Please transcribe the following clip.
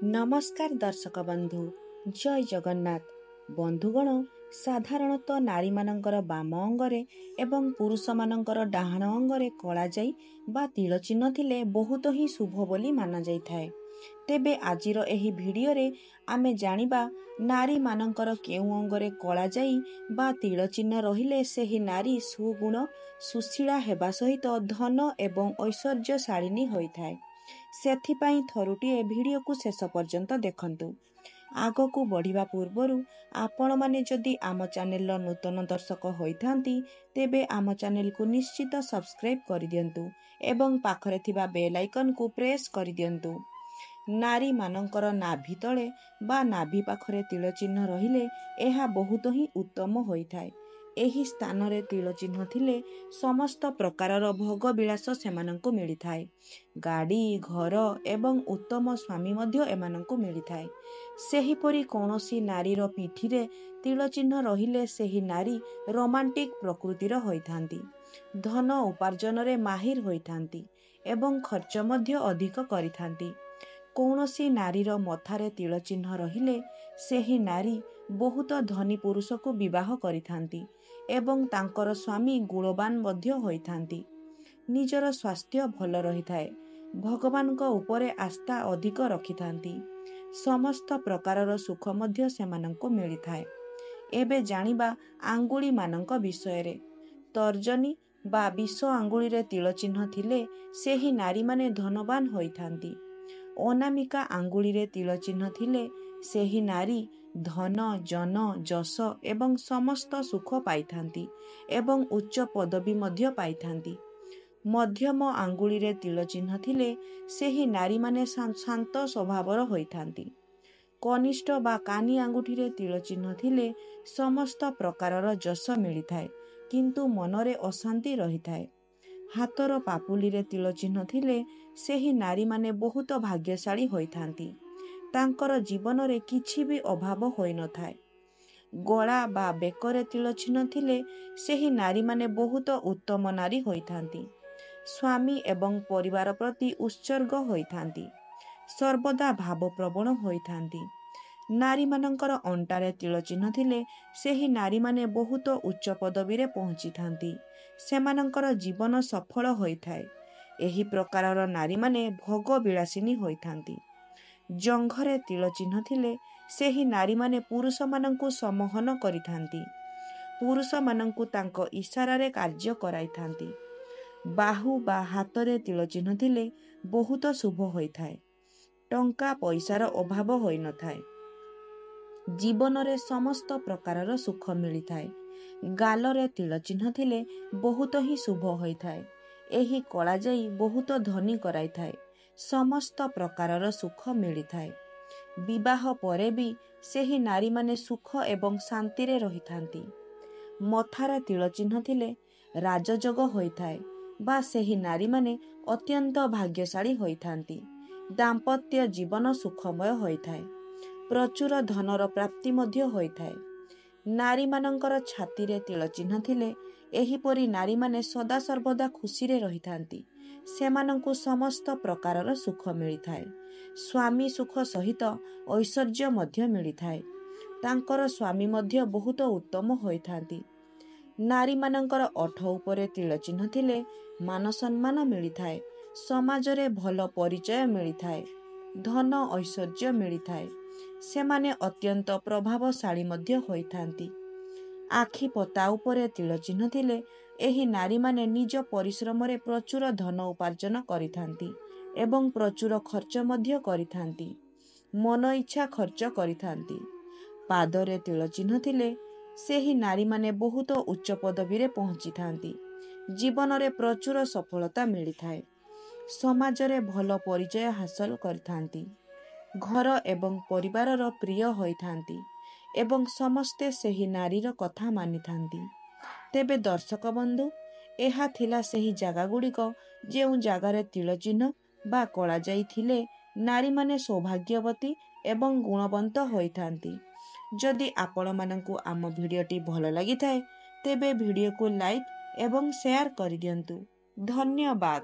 नमस्कार दर्शक बंधु जय जगन्नाथ बंधुगण साधारणतः नारी मानकर बाम अंगरे एवं पुरुष मानकर डाहाण अंगरे कला जाई बा तिल चिन्ह थिले बहुत ही शुभ बोली माना जाई थाए। तेबे आजिर एही भिडियो रे आमे जानिबा नारी मानकर केउ अंगरे कला जाई बा तिल चिन्ह रहिले सेही नारी सुगुण सुशीला हेबा सहित धन एवं ऐश्वर्यशालिनी होइथाए। सेथिपाई थरुटिए भिडियो को शेष पर्यंत देखंतु। आगकू बढ़िबा पूर्वरु आपण माने जदि आम चैनल नूतन दर्शक होइथांती तेबे आम चैनल को निश्चित सब्सक्राइब कर दियंतु एवं पाखरे थिबा बेल आइकन को प्रेस कर दियंतु। नारी मानकर नाभि तले बा नाभि पाखरे तिल चिन्ह रहिले एहा बहुत ही उत्तम होइथाए। एही स्थान रे तिल चिन्ह थिले समस्त प्रकारर भोग विलास सेमानंकु मिलिथाए। गाड़ी घर एवं उत्तम स्वामी मध्य एमानंकु मिलिथाए। सेहीपरि कौनसी नारीर पिठिरे तिल चिन्ह रहिले सेही नारी रोमांटिक प्रकृतिर होइथांती, धन उपार्जन रे माहिर होइथांती एवं खर्च मध्य अधिक करिथांती। कौनसी नारीर मथारे तिल चिन्ह रहिले सेही नारी बहुत धनी पुरुष को विवाह करिथांती एवं तांकर स्वामी गुणवान मध्य होइथांती। निजर स्वास्थ्य भल रहिथाए, भगवान को उपरे आस्था अधिक रखिथांती, समस्त प्रकारर सुख मध्य सेमानंको मिलिथाए। एबे जानिबा आंगुली मानंक विषय रे। तर्जनी बा 20 आंगुली रे तिल चिन्ह थिले सेही नारी माने धनवान होइथांती। अनामिका आंगुली रे तिल चिन्ह थिले सेही नारी धन जन जस एवं समस्त सुख पाइथांती एवं उच्च पदवी मध्य पाइथांती। मध्यम आंगुली रे तिल चिन्ह थिले सेही नारी माने शांत स्वभावर होइथांती। कनिष्ठ बा कानी आंगुठी रे तिल चिन्ह थिले समस्त प्रकारर जस मिलिथाए किंतु मनरे अशांति रहिथाए। हाथर पापुली रे तिल चिन्ह थिले सेही नारी माने बहुत भाग्यशाली होइथांती, तांकर जीवन रे किछि भी अभाव होई न थाए। गला बा बेकरे तिल चिन्ह थिले सेही नारी माने बहुत उत्तम नारी होइथांती, स्वामी एवं परिवार प्रति उत्सर्ग होइथांती, सर्वदा भावप्रवण होइथांती। नारी मानकर अंटारे तिल चिन्ह थिले सेही नारी माने बहुत उच्च पदवी रे पहुंची थांती, सेमानंकर जीवन सफल होइथाए। एही प्रकारर नारी माने भोग विलासिनी होइथांती। जंघरे तिल चिन्ह थिले सेही नारी माने पुरुष मानंकु समोहन करिथांती, पुरुष मानंकु तांको इशारा रे कार्य कराइथांती। बाहु बा हातरे तिल चिन्ह थिले बहुत शुभ होइथाए, टंका पैसार अभाव होई न थाए, जीवन रे समस्त प्रकारर सुख मिलिथाए। गालरे तिल चिन्ह थिले बहुत ही शुभ होइथाए। एही कला जाई बहुत धनी कराइथाए, समस्त प्रकारर सुख मिलिथाए। विवाह परे भी सेही नारी माने सुख एवं शांति रे रहिथांती। मथारे तिल चिन्ह थिले राजयोग होइथाए बा सेही नारी माने अत्यंत भाग्यशाली होइथांती। दाम्पत्य जीवन सुखमय होइथाए, प्रचुर धनर प्राप्ति मध्य होइथाए। नारी मानंकर छाती रे तिल चिन्ह थिले एहीपरि नारी माने सदा सर्वदा खुशी रे रहिथांती, सेमानंकु समस्त प्रकारर सुख मिलिथाए। स्वामी सुख सहित ऐश्वर्य मध्य मिलिथाए, तांकर स्वामी मध्य बहुत उत्तम होइथांती। नारी मानंकर ओठ उपरे तिल चिन्ह थिले मान सम्मान मिलिथाए, समाज रे भल परिचय मिलिथाए, धन ऐश्वर्य मिलिथाए, सेमाने अत्यंत प्रभावशाली मध्य होइथांती। आखि पता उपरे तिल चिन्ह थिले एही नारी माने निज परिश्रम रे प्रचुर धन उपार्जन करिथांती एवं प्रचुर खर्च मध्य करिथांती, मन इच्छा खर्च करिथांती। पादरे तिल चिन्ह थिले सेही नारी माने बहुत उच्च पदवी रे पहुंची थांती, जीवन रे प्रचुर सफलता मिलिथाए, समाज रे भल परिचय हासिल करिथांती, घर एवं परिवारर प्रिय होइथांती एवं समस्ते सेही नारीर कथा मानिथांती। तेबे दर्शक बंधु एहा थिला सेही जागा गुड़िक जेउ जागारे तिल चिन्ह बा कला जाई थिले नारी माने सौभाग्यवती एवं गुणवंत होइथांती। जदि आपण मानंकु आम भिडियोटी भल लागिथाए तेबे भिडियो को लाइक एवं शेयर कर दियंतु। धन्यवाद।